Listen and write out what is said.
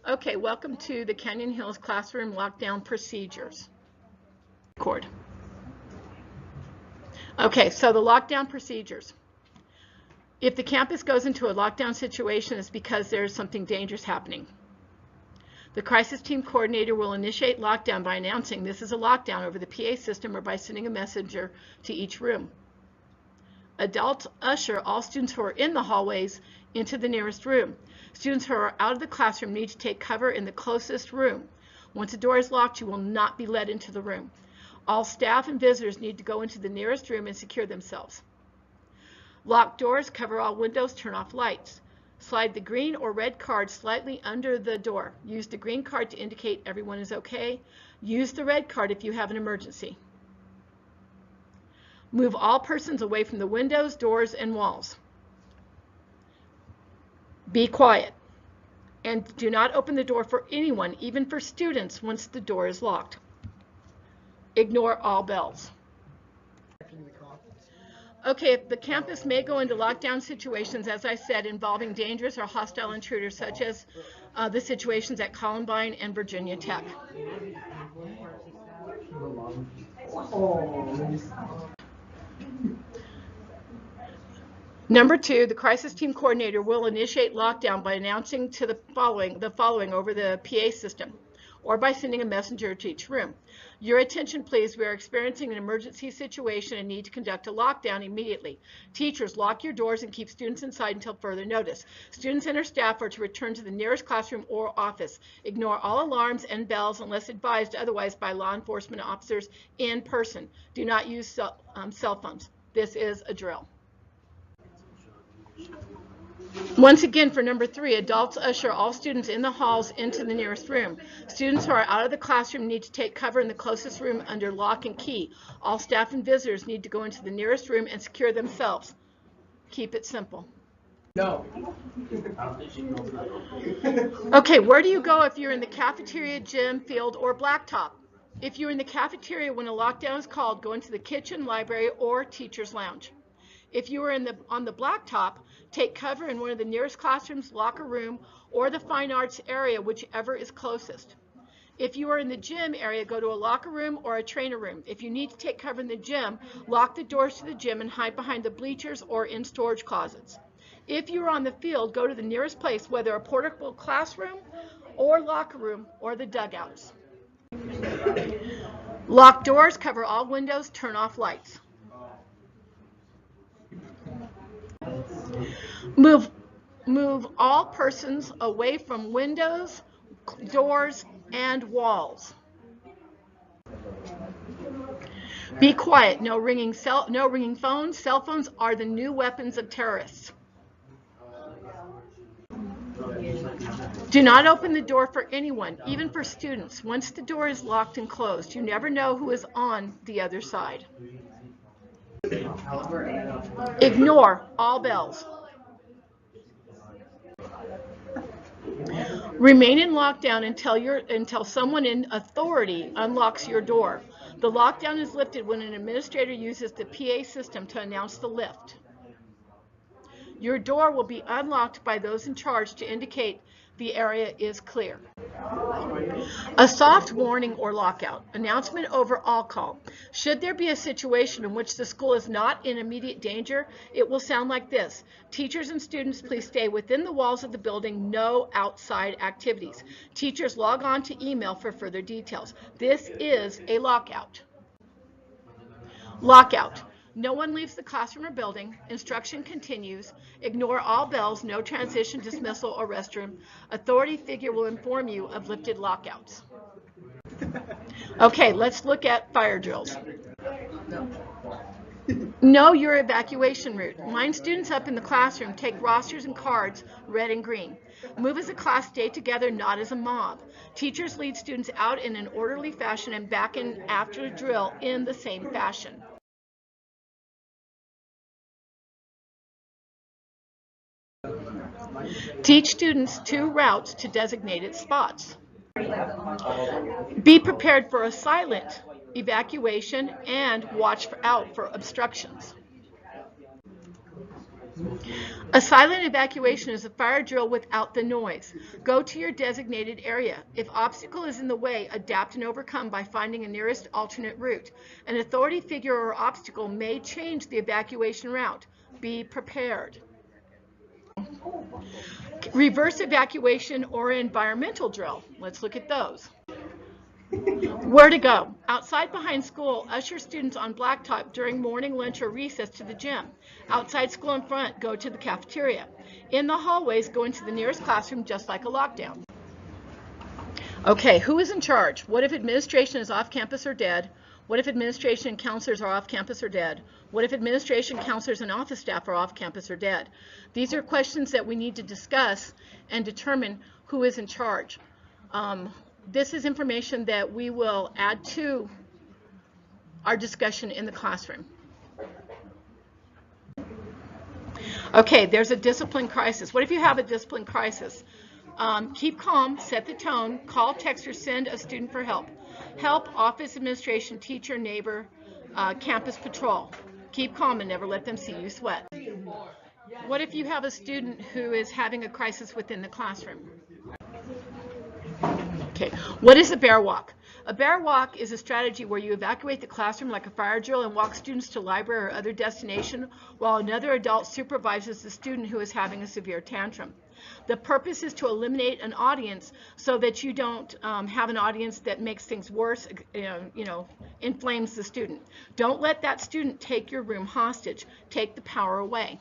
Okay, welcome to the Canyon Hills Classroom Lockdown Procedures. Record. Okay, so the lockdown procedures. If the campus goes into a lockdown situation, it's because there's something dangerous happening. The crisis team coordinator will initiate lockdown by announcing this is a lockdown over the PA system or by sending a messenger to each room. Adults usher all students who are in the hallways into the nearest room. Students who are out of the classroom need to take cover in the closest room. Once the door is locked, you will not be let into the room. All staff and visitors need to go into the nearest room and secure themselves. Lock doors, cover all windows, turn off lights. Slide the green or red card slightly under the door. Use the green card to indicate everyone is okay. Use the red card if you have an emergency. Move all persons away from the windows, doors, and walls. Be quiet. And do not open the door for anyone, even for students, once the door is locked. Ignore all bells. Okay, the campus may go into lockdown situations, as I said, involving dangerous or hostile intruders, such as the situations at Columbine and Virginia Tech. Number 2, the crisis team coordinator will initiate lockdown by announcing to the following over the PA system or by sending a messenger to each room. Your attention, please. We are experiencing an emergency situation and need to conduct a lockdown immediately. Teachers, lock your doors and keep students inside until further notice. Students and their staff are to return to the nearest classroom or office. Ignore all alarms and bells unless advised otherwise by law enforcement officers in person. Do not use cell phones. This is a drill. Once again, for number 3, adults usher all students in the halls into the nearest room. Students who are out of the classroom need to take cover in the closest room under lock and key. All staff and visitors need to go into the nearest room and secure themselves. Keep it simple. No. Okay, where do you go if you're in the cafeteria, gym, field, or blacktop? If you're in the cafeteria when a lockdown is called, go into the kitchen, library, or teacher's lounge. If you are on the blacktop, take cover in one of the nearest classrooms, locker room, or the fine arts area, whichever is closest. If you are in the gym area, go to a locker room or a trainer room. If you need to take cover in the gym, lock the doors to the gym and hide behind the bleachers or in storage closets. If you are on the field, go to the nearest place, whether a portable classroom or locker room or the dugouts. Lock doors, cover all windows, turn off lights. Move all persons away from windows, doors, and walls. Be quiet. No ringing phones. Cell phones are the new weapons of terrorists. Do not open the door for anyone, even for students. Once the door is locked and closed, you never know who is on the other side. Ignore all bells. Remain in lockdown until someone in authority unlocks your door. The lockdown is lifted when an administrator uses the PA system to announce the lift. Your door will be unlocked by those in charge to indicate the area is clear. A soft warning or lockout. Announcement over all call. Should there be a situation in which the school is not in immediate danger, it will sound like this. Teachers and students, please stay within the walls of the building. No outside activities. Teachers, log on to email for further details. This is a lockout. Lockout. No one leaves the classroom or building. Instruction continues. Ignore all bells. No transition, dismissal, or restroom. Authority figure will inform you of lifted lockouts. Okay, let's look at fire drills. Know your evacuation route. Line students up in the classroom. Take rosters and cards, red and green. Move as a class, stay together, not as a mob. Teachers lead students out in an orderly fashion and back in after the drill in the same fashion. Teach students 2 routes to designated spots. Be prepared for a silent evacuation and watch out for obstructions. A silent evacuation is a fire drill without the noise. Go to your designated area. If obstacle is in the way, adapt and overcome by finding a nearest alternate route. An authority figure or obstacle may change the evacuation route. Be prepared. Reverse evacuation or environmental drill. Let's look at those. Where to go? Outside behind school, usher students on blacktop during morning lunch or recess to the gym. Outside school in front, go to the cafeteria. In the hallways, go into the nearest classroom just like a lockdown. Okay, who is in charge? What if administration is off campus or dead? What if administration and counselors are off campus or dead? What if administration, counselors, and office staff are off campus or dead? These are questions that we need to discuss and determine who is in charge. This is information that we will add to our discussion in the classroom. Okay, there's a discipline crisis. What if you have a discipline crisis? Keep calm, set the tone, call, text, or send a student for help. Help, office administration, teacher, neighbor, campus patrol. Keep calm and never let them see you sweat. What if you have a student who is having a crisis within the classroom? Okay, what is a bear walk? A bear walk is a strategy where you evacuate the classroom like a fire drill and walk students to library or other destination while another adult supervises the student who is having a severe tantrum. The purpose is to eliminate an audience so that you don't have an audience that makes things worse, inflames the student. Don't let that student take your room hostage. Take the power away.